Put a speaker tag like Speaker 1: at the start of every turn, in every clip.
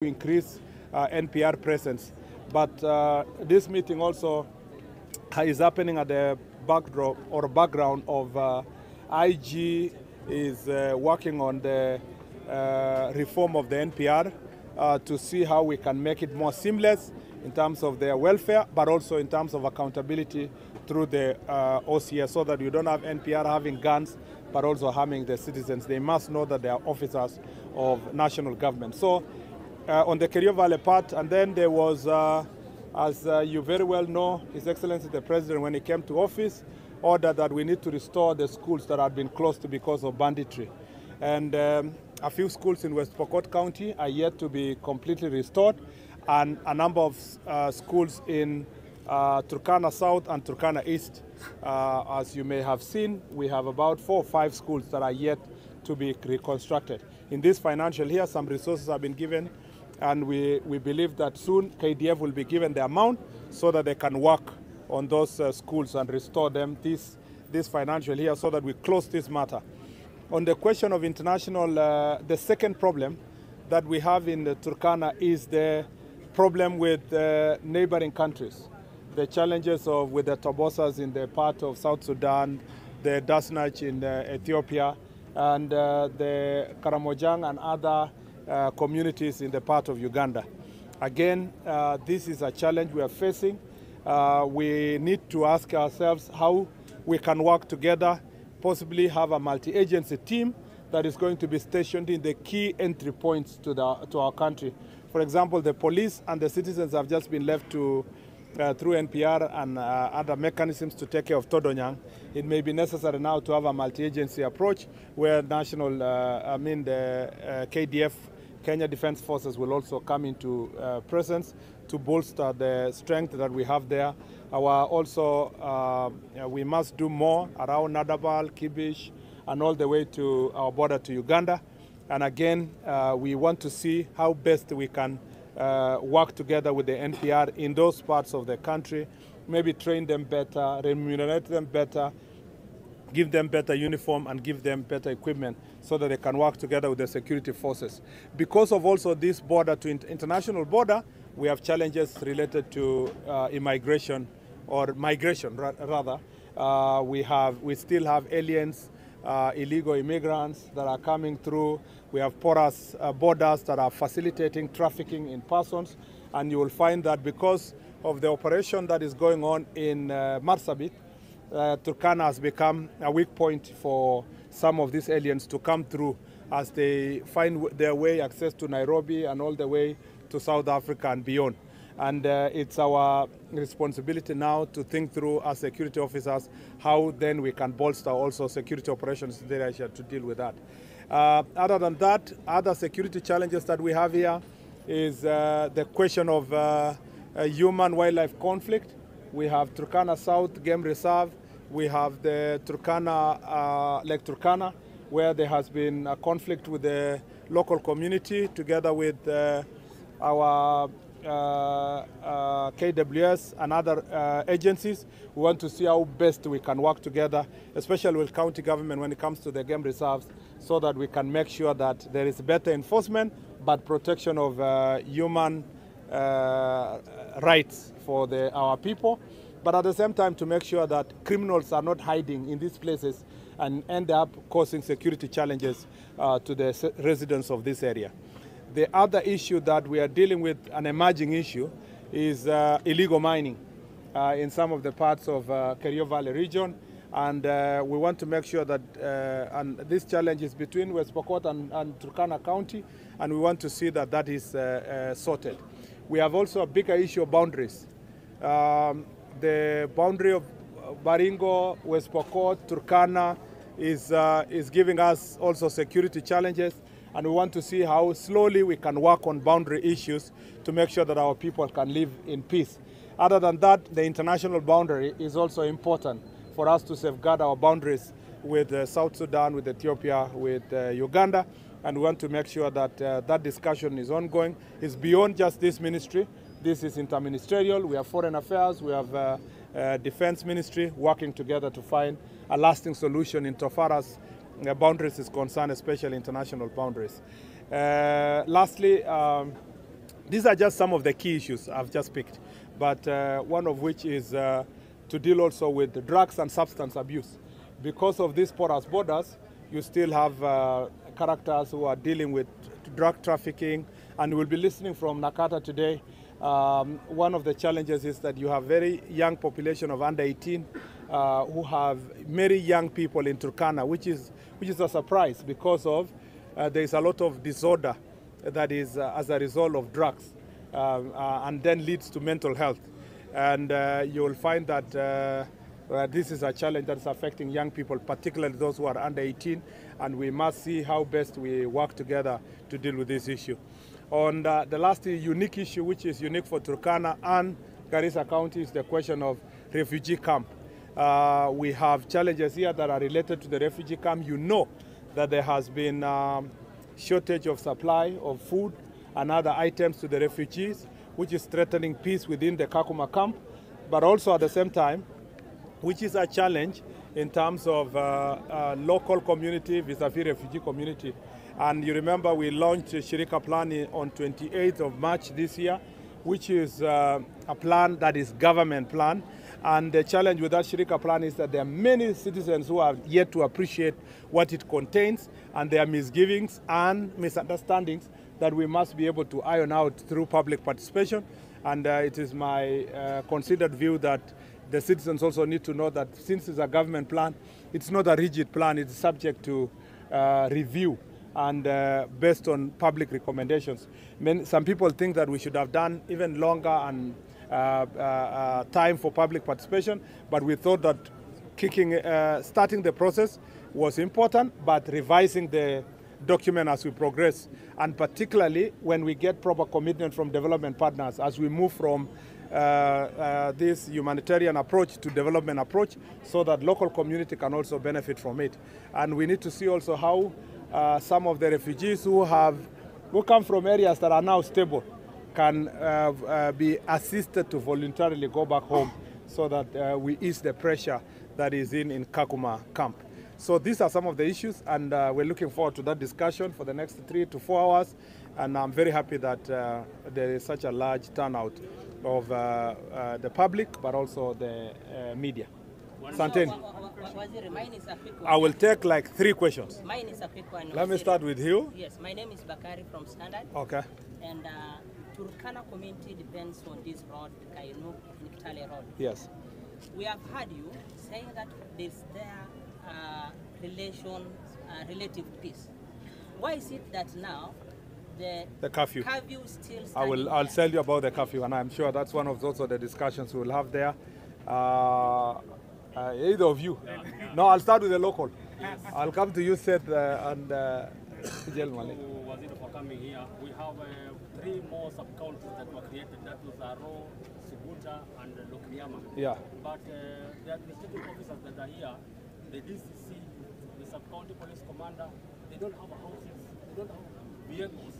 Speaker 1: increase NPR presence. But this meeting also is happening at the backdrop or background of IG is working on the reform of the NPR to see how we can make it more seamless in terms of their welfare, but also in terms of accountability through the OCS, so that you don't have NPR having guns, but also harming the citizens. They must know that they are officers of national government. So on the Kerio Valley part, and then there was, as you very well know, His Excellency the President, when he came to office, ordered that we need to restore the schools that had been closed because of banditry. And a few schools in West Pokot County are yet to be completely restored, and a number of schools in Turkana South and Turkana East. As you may have seen, we have about 4 or 5 schools that are yet to be reconstructed. In this financial year, some resources have been given, and we believe that soon KDF will be given the amount so that they can work on those schools and restore them this financial year, so that we close this matter. On the question of international, the second problem that we have in the Turkana is the problem with neighboring countries. The challenges with the Tobosas in the part of South Sudan, the Dasnach in Ethiopia, and the Karamojang and other communities in the part of Uganda. Again, this is a challenge we are facing. We need to ask ourselves how we can work together, possibly have a multi-agency team that is going to be stationed in the key entry points to our country. For example, the police and the citizens have just been left to through NPR and other mechanisms to take care of Todonyang. It may be necessary now to have a multi-agency approach where the KDF, Kenya Defense Forces, will also come into presence to bolster the strength that we have there. We must do more around Nadabal, Kibish, and all the way to our border to Uganda. And again, we want to see how best we can work together with the NPR in those parts of the country, maybe train them better, remunerate them better, give them better uniform, and give them better equipment so that they can work together with the security forces. Because of also this border to international border, we have challenges related to immigration, or migration rather. We still have aliens, illegal immigrants that are coming through. We have porous borders that are facilitating trafficking in persons, and you will find that because of the operation that is going on in Marsabit, Turkana has become a weak point for some of these aliens to come through as they find their way access to Nairobi and all the way to South Africa and beyond. And it's our responsibility now to think through as security officers how then we can bolster also security operations in the area to deal with that. Other than that, other security challenges that we have here is the question of human-wildlife conflict. We have Turkana South Game Reserve. We have the Turkana, Lake Turkana, where there has been a conflict with the local community together with our KWS and other agencies. We want to see how best we can work together, especially with county government when it comes to the game reserves, so that we can make sure that there is better enforcement, but protection of human rights for our people, but at the same time to make sure that criminals are not hiding in these places and end up causing security challenges to the residents of this area. The other issue that we are dealing with, an emerging issue, is illegal mining in some of the parts of Kerio Valley region. And we want to make sure that, and this challenge is between West Pokot and Turkana County, and we want to see that that is sorted. We have also a bigger issue of boundaries. The boundary of Baringo, West Pokot, Turkana is giving us also security challenges. And we want to see how slowly we can work on boundary issues to make sure that our people can live in peace. Other than that, the international boundary is also important for us to safeguard our boundaries with South Sudan, with Ethiopia, with Uganda. And we want to make sure that that discussion is ongoing. It's beyond just this ministry. This is interministerial. We have foreign affairs. We have defense ministry working together to find a lasting solution insofar as boundaries is concerned, especially international boundaries. Lastly, These are just some of the key issues I've just picked, but one of which is to deal also with drugs and substance abuse. Because of these porous borders, you still have characters who are dealing with drug trafficking, and we'll be listening from Nakata today. One of the challenges is that you have very young population of under 18 who have very young people in Turkana, which is a surprise because of there is a lot of disorder that is as a result of drugs and then leads to mental health. And you will find that this is a challenge that's affecting young people, particularly those who are under 18, and we must see how best we work together to deal with this issue. On the last unique issue, which is unique for Turkana and Garissa County, is the question of refugee camp. We have challenges here that are related to the refugee camp. You know that there has been shortage of supply of food and other items to the refugees, which is threatening peace within the Kakuma camp, but also at the same time, which is a challenge in terms of local community vis-a-vis refugee community. And you remember we launched a Shirika plan on 28th of March this year, which is a plan that is government plan. And the challenge with that Shirika plan is that there are many citizens who are yet to appreciate what it contains, and there are misgivings and misunderstandings that we must be able to iron out through public participation. And it is my considered view that the citizens also need to know that since it's a government plan, it's not a rigid plan, it's subject to review and based on public recommendations. Some people think that we should have done even longer and time for public participation, but we thought that starting the process was important, but revising the document as we progress, and particularly when we get proper commitment from development partners as we move from this humanitarian approach to development approach, so that local community can also benefit from it. And we need to see also how some of the refugees who come from areas that are now stable can be assisted to voluntarily go back home, so that we ease the pressure that is in Kakuma camp. So these are some of the issues, and we're looking forward to that discussion for the next 3 to 4 hours. And I'm very happy that there is such a large turnout of the public, but also the media. Santeni. I will take like 3 questions.
Speaker 2: Mine is a quick one.
Speaker 1: Let me start with you.
Speaker 2: Yes, my name is Bakari from Standard.
Speaker 1: Okay.
Speaker 2: And Turkana community depends on this road, Kainu-Niktale road.
Speaker 1: Yes.
Speaker 2: We have heard you saying that there's relative peace. Why is it that now the curfew still standing
Speaker 1: I'll tell you about the curfew, and I'm sure that's one of those of the discussions we'll have there. Either of you. No, I'll start with the local. Yes. I'll come to you, Seth, and gentlemen.
Speaker 3: Was it for coming here? We have 3 more sub-counties that were created. That was Aro, Subuta, and Lokriama.
Speaker 1: Yeah.
Speaker 3: But the administrative officers that are here, the DCC, the sub-county police commander, they don't have houses, they don't have vehicles,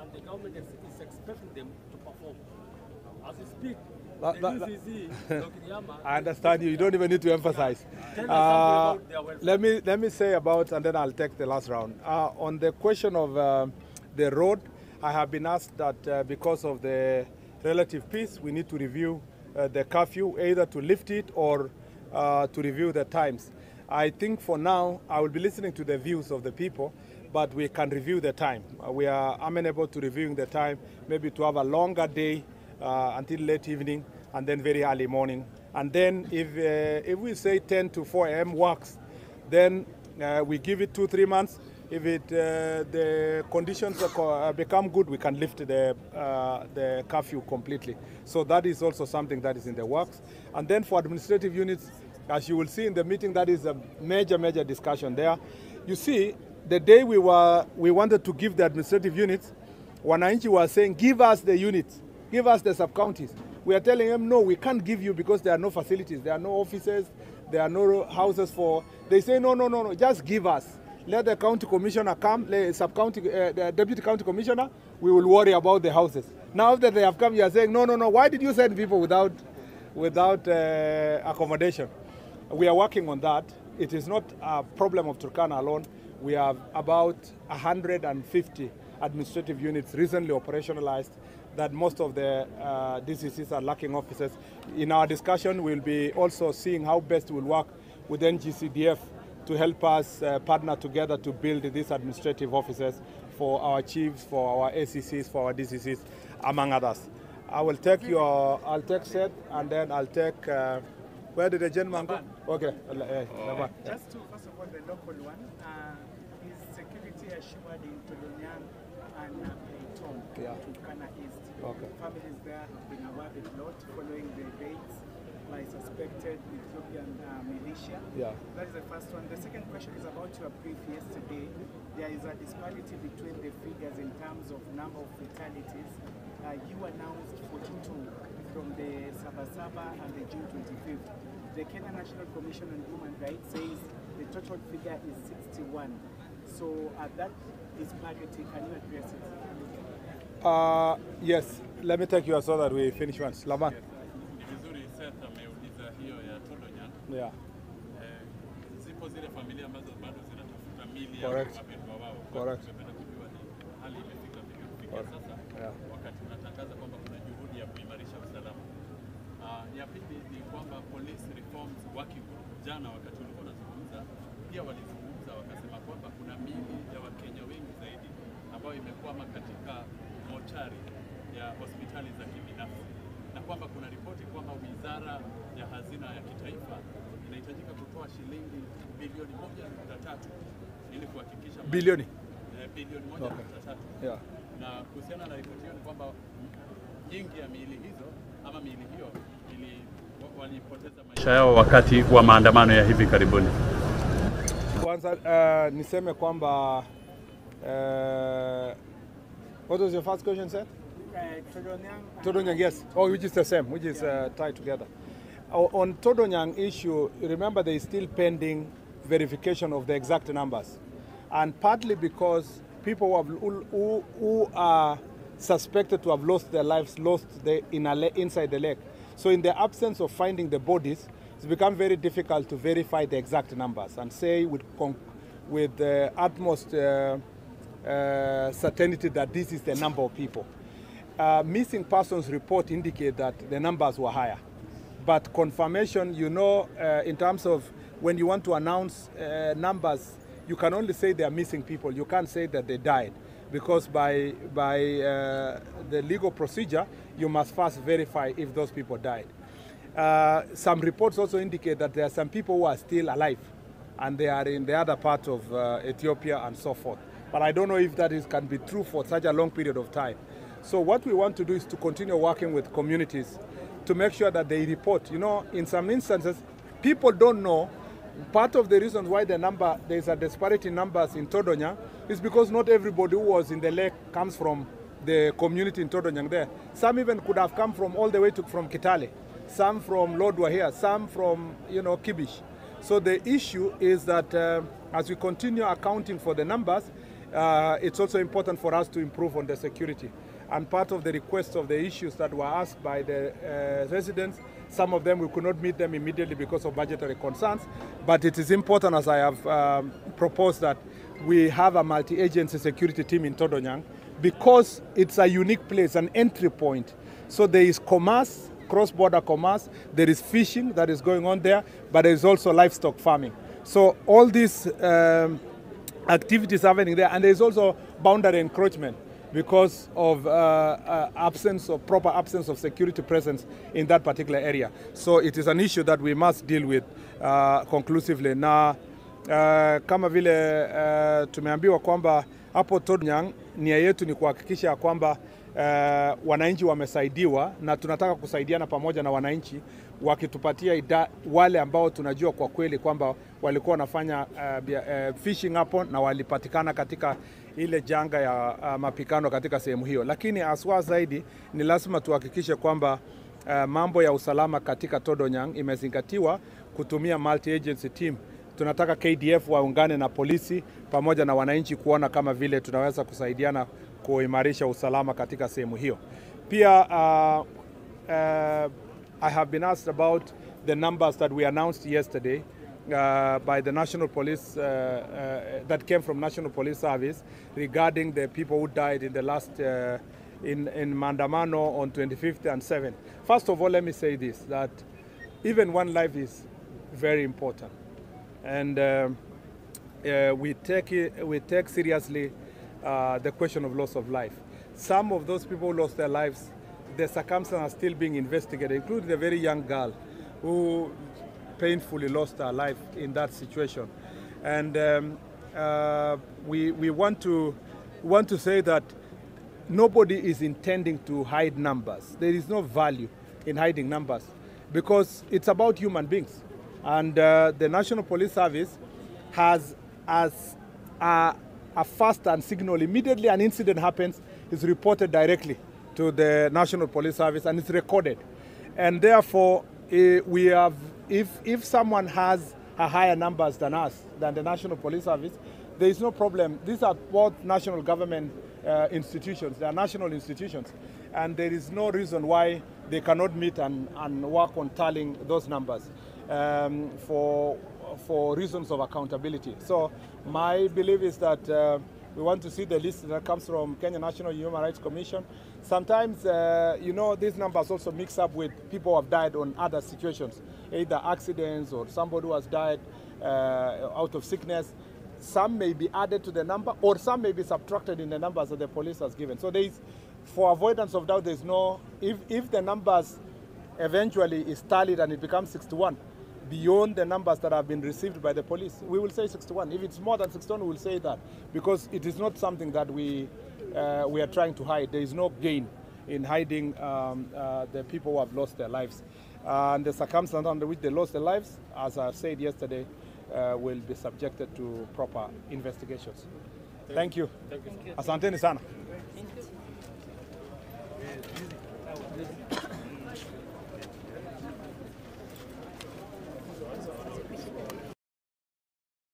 Speaker 3: and the government is expecting them to perform. As we speak,
Speaker 1: I understand you. You don't even need to emphasize. Let me say about, and then I'll take the last round. On the question of the road, I have been asked that because of the relative peace, we need to review the curfew, either to lift it or to review the times. I think for now, I will be listening to the views of the people, but we can review the time. We are amenable to reviewing the time, maybe to have a longer day until late evening, and then very early morning. And then if we say 10 to 4 a.m. works, then we give it 2-3 months. If the conditions become good, we can lift the curfew completely. So that is also something that is in the works. And then for administrative units, as you will see in the meeting, that is a major discussion there. You see, the day we wanted to give the administrative units, Wananchi was saying, give us the units, give us the sub-counties. We are telling them, no, we can't give you because there are no facilities, there are no offices, there are no houses for. They say, no, just give us. Let the county commissioner come, the deputy county commissioner, we will worry about the houses. Now that they have come, you are saying, no, why did you send people without accommodation? We are working on that. It is not a problem of Turkana alone. We have about 150 administrative units recently operationalized, that most of the DCCs are lacking officers. In our discussion, we'll be also seeing how best we'll work with NGCDF to help us partner together to build these administrative officers for our chiefs, for our ACCs, for our DCCs, among others. I'll take Seth, and then I'll take, where did the gentleman go? Okay.
Speaker 4: Just to, first of all, the local one, is security assured in Todonyang and Turkana East.
Speaker 1: Okay.
Speaker 4: Families there have been awarded lot following the raids by suspected Ethiopian militia.
Speaker 1: Yeah.
Speaker 4: That is the first one. The second question is about your brief yesterday. There is a disparity between the figures in terms of number of fatalities. You announced 42 from the Sabasaba and the June 25th. The Kenya National Commission on Human Rights says the total figure is 61. So that disparity, can you address it?
Speaker 1: Yes, let me take you so that we finish once. Laman. Yeah.
Speaker 5: Zipo zile familia ambazo bado zinatafuta mili ya wapendwa wao.
Speaker 1: Correct.
Speaker 5: Hali imefika sasa wakati tunatangaza kwamba kuna juhudi ya kuimarisha usalama. Ya pili ni kwamba police reforms working group jana wakati walikuwa wanazungumza pia walizungumza wakasema kwamba kuna mili ya Wakenya wengi zaidi ambayo imekwama katika mochari ya hospitali za kibinafsi, na kwamba kuna ripoti kwamba Wizara ya Hazina ya Kitaifa inahitajika kutoa shilingi bilioni 1.3 ili kuhakikisha
Speaker 1: bilioni
Speaker 5: 1.3.
Speaker 1: Yeah.
Speaker 5: Na kuhusiana na ripoti hiyo ni kwamba nyingi ya miili hizo ama miili hiyo walipoteza maisha yao wakati wa maandamano ya hivi karibuni.
Speaker 1: Kwanza niseme kwamba what was your first question, sir? Todonyang, yes. Oh, which is the same, which is tied together. On Todonyang issue, remember there is still pending verification of the exact numbers. And partly because people who are suspected to have lost their lives inside the lake. So in the absence of finding the bodies, it's become very difficult to verify the exact numbers and say with the utmost certainty that this is the number of people. Missing persons report indicate that the numbers were higher. But confirmation, in terms of when you want to announce numbers, you can only say they are missing people. You can't say that they died, because by the legal procedure, you must first verify if those people died. Some reports also indicate that there are some people who are still alive, and they are in the other part of Ethiopia and so forth. But I don't know if that can be true for such a long period of time. So what we want to do is to continue working with communities to make sure that they report. In some instances, people don't know. Part of the reason why there's a disparity in numbers in Todonyang is because not everybody who was in the lake comes from the community in Todonyang there. Some even could have come from all the way from Kitale, some from Lodwar here, some from Kibish. So the issue is that as we continue accounting for the numbers, it's also important for us to improve on the security. And part of the requests of the issues that were asked by the residents, some of them we could not meet them immediately because of budgetary concerns, but it is important, as I have proposed, that we have a multi-agency security team in Todonyang, because it's a unique place, an entry point. So there is commerce, cross-border commerce, there is fishing that is going on there, but there is also livestock farming. So all these activities happening there, and there is also boundary encroachment because of proper absence of security presence in that particular area. So it is an issue that we must deal with conclusively. Na kama vile tumeambiwa kwamba hapo Todonyang, nia yetu ni kuhakikisha kwamba wananchi wamesaidiwa, na tunataka kusaidiana pamoja na wananchi wakitupatia wale ambao tunajua kwa kweli kwamba walikuwa wanafanya fishing hapo na walipatikana katika ile janga ya mapikano katika sehemu hiyo. Lakini aswa zaidi ni lazima tuhakikishe kwamba mambo ya usalama katika Todonyang imezingatiwa kutumia multi-agency team. Tunataka KDF waungane na polisi pamoja na wananchi kuona kama vile tunaweza kusaidiana kuimarisha usalama katika sehemu hiyo. Pia I have been asked about the numbers that we announced yesterday by the National Police, that came from National Police Service regarding the people who died in the last, in Mandamano on 25th and 7th. First of all, let me say this, that even one life is very important. And we take seriously the question of loss of life. Some of those people who lost their lives, the circumstances are still being investigated, including a very young girl who painfully lost her life in that situation. And we want to say that nobody is intending to hide numbers. There is no value in hiding numbers because it's about human beings. And the National Police Service has as a fast and signal. Immediately an incident happens, is reported directly to the National Police Service and it's recorded. And therefore, we have, if someone has a higher numbers than us, than the National Police Service, there is no problem. These are both national government institutions. They are national institutions. And there is no reason why they cannot meet and work on tallying those numbers for reasons of accountability. So my belief is that we want to see the list that comes from Kenya National Human Rights Commission. Sometimes, you know, these numbers also mix up with people who have died on other situations, either accidents or somebody who has died out of sickness. Some may be added to the number or some may be subtracted in the numbers that the police has given. So there is, for avoidance of doubt, there's no, if the numbers eventually is tallied and it becomes 61, beyond the numbers that have been received by the police, we will say 61. If it's more than 61, we will say that, because it is not something that we are trying to hide. There is no gain in hiding the people who have lost their lives. And the circumstances under which they lost their lives, as I said yesterday, will be subjected to proper investigations. Thank you. Asanteni sana.
Speaker 2: Thank you.